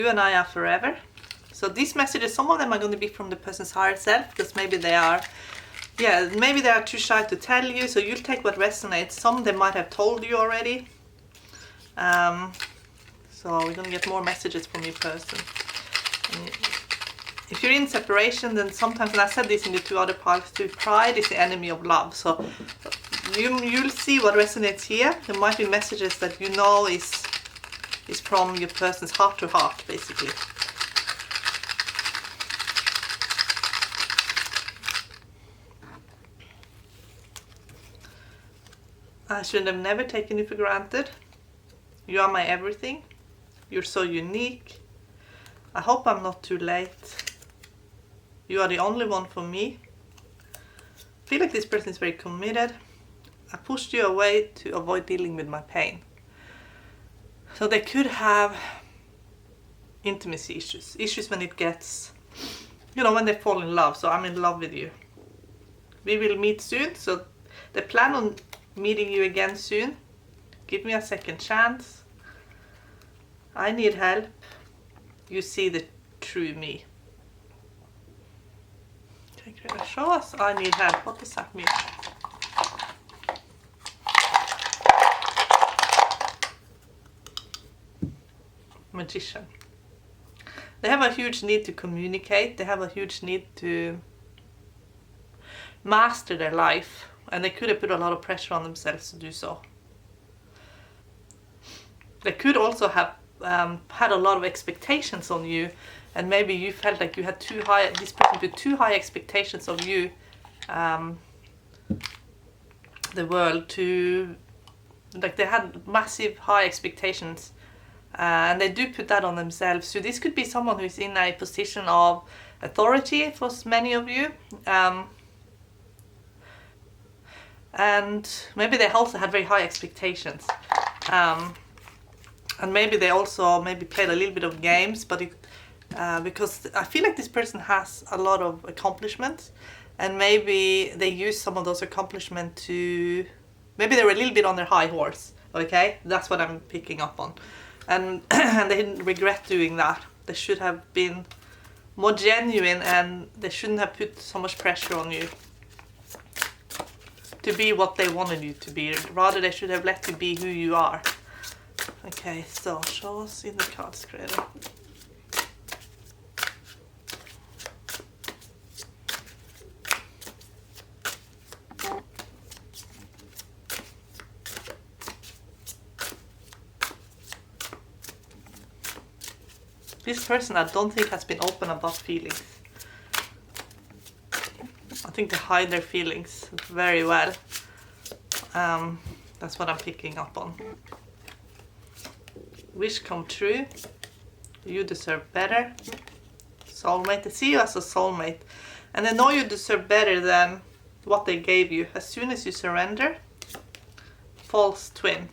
You and I are forever. So these messages, some of them are going to be from the person's higher self, because maybe they are, maybe they are too shy to tell you, so you'll take what resonates. Some they might have told you already. So we're going to get more messages from your person. And if you're in separation, then sometimes, and I said this in the 2 other parts too, pride is the enemy of love. So you'll see what resonates here. There might be messages that you know is from your person's heart to heart, basically. I should have never taken you for granted. You are my everything. You're so unique. I hope I'm not too late. You are the only one for me. I feel like this person is very committed. I pushed you away to avoid dealing with my pain. So they could have intimacy issues. Issues when it gets, when they fall in love. So I'm in love with you. We will meet soon. So they plan on meeting you again soon. Give me a second chance. I need help. You see the true me. Show us. I need help. What does that mean? Magician. They have a huge need to communicate. They have a huge need to master their life. And they could have put a lot of pressure on themselves to do so. They could also have had a lot of expectations on you, and maybe you felt like you had this person put too high expectations of you, the world, like they had massive high expectations, and they do put that on themselves. So this could be someone who is in a position of authority for many of you. And maybe they also had very high expectations. And maybe they also played a little bit of games, but because I feel like this person has a lot of accomplishments, and maybe they used some of those accomplishments to, maybe they were a little bit on their high horse, okay? That's what I'm picking up on. And they didn't regret doing that. They should have been more genuine, and they shouldn't have put so much pressure on you to be what they wanted you to be. Rather, they should have let you be who you are. Okay, so show us in the cards, Creator. This person, I don't think, has been open about feelings. I think they hide their feelings very well. That's what I'm picking up on. Wish come true. You deserve better. Soulmate. They see you as a soulmate. And they know you deserve better than what they gave you. As soon as you surrender. False twin.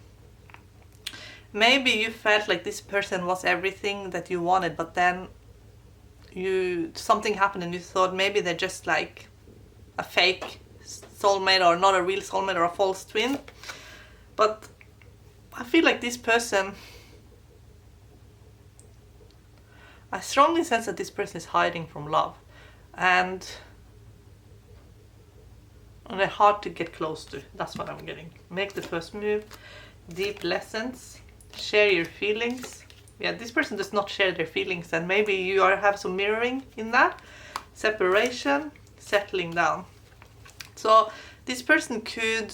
Maybe you felt like this person was everything that you wanted, but then something happened and you thought maybe they're just like a fake soulmate, or not a real soulmate, or a false twin. But I feel like this person, I strongly sense that this person is hiding from love, and they're hard to get close to. That's what I'm getting. Make the first move. Deep lessons. Share your feelings. Yeah, this person does not share their feelings, and maybe you have some mirroring in that. Separation. Settling down. So this person could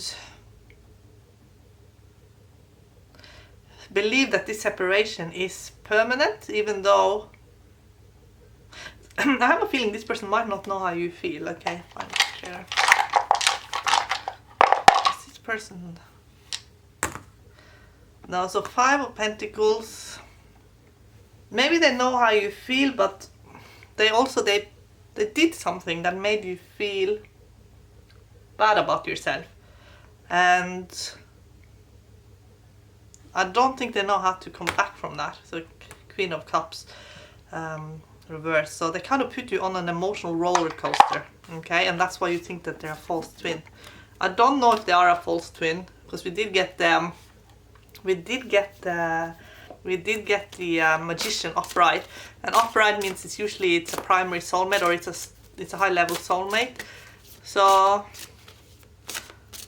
believe that this separation is permanent, even though I have a feeling this person might not know how you feel. Okay, fine, share. Is this person? No, so 5 of Pentacles. Maybe they know how you feel, but they did something that made you feel bad about yourself, and I don't think they know how to come back from that. So Queen of Cups reverse. So they kind of put you on an emotional roller coaster, okay? And that's why you think that they're a false twin. I don't know if they are a false twin, because we did get the we did get the Magician upright, and upright means it's a primary soulmate, or it's a high level soulmate. So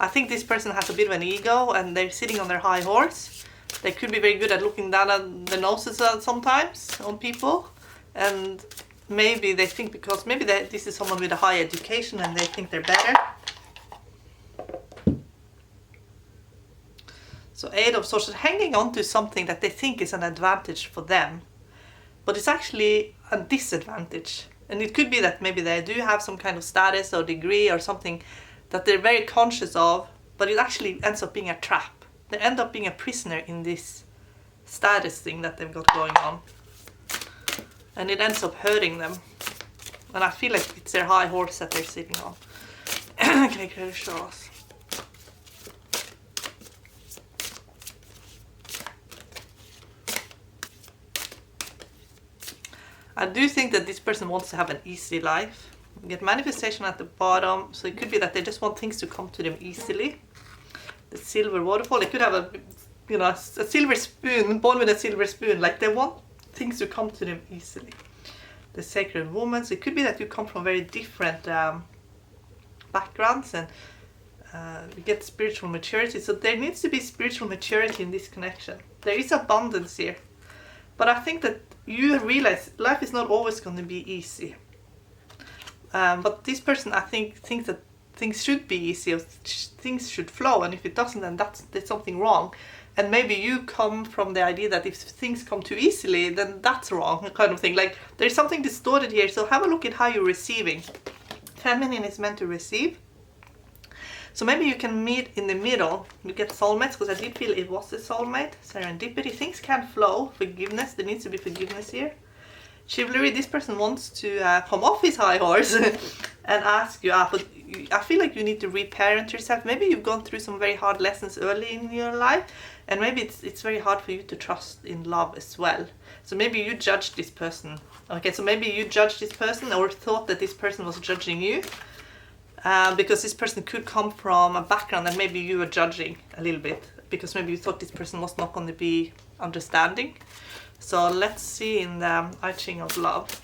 I think this person has a bit of an ego and they're sitting on their high horse. They could be very good at looking down at the noses sometimes on people, and maybe they think because this is someone with a high education and they think they're better. So 8 of Swords, hanging on to something that they think is an advantage for them, but it's actually a disadvantage. And it could be that maybe they do have some kind of status or degree or something that they're very conscious of, but it actually ends up being a trap. They end up being a prisoner in this status thing that they've got going on. And it ends up hurting them. And I feel like it's their high horse that they're sitting on. Okay, can you show us? I do think that this person wants to have an easy life. You get manifestation at the bottom, so it could be that they just want things to come to them easily. The silver waterfall, they could have a silver spoon, born with a silver spoon, like they want things to come to them easily. The sacred woman, so it could be that you come from very different backgrounds, and you get spiritual maturity. So there needs to be spiritual maturity in this connection. There is abundance here. But I think that you realize life is not always going to be easy. But this person, I think, thinks that things should be easy, or things should flow, and if it doesn't, then there's something wrong. And maybe you come from the idea that if things come too easily, then that's wrong, kind of thing. Like, there's something distorted here, so have a look at how you're receiving. Feminine is meant to receive. So maybe you can meet in the middle. You get soulmates, because I did feel it was a soulmate. Serendipity, things can flow. Forgiveness, there needs to be forgiveness here. Chivalry, this person wants to come off his high horse and ask you out. But I feel like you need to reparent yourself. Maybe you've gone through some very hard lessons early in your life, and maybe it's very hard for you to trust in love as well. So maybe you judged this person. Okay, so maybe you judged this person or thought that this person was judging you. Because this person could come from a background that maybe you were judging a little bit, because maybe you thought this person was not going to be understanding. So let's see in the I Ching of Love.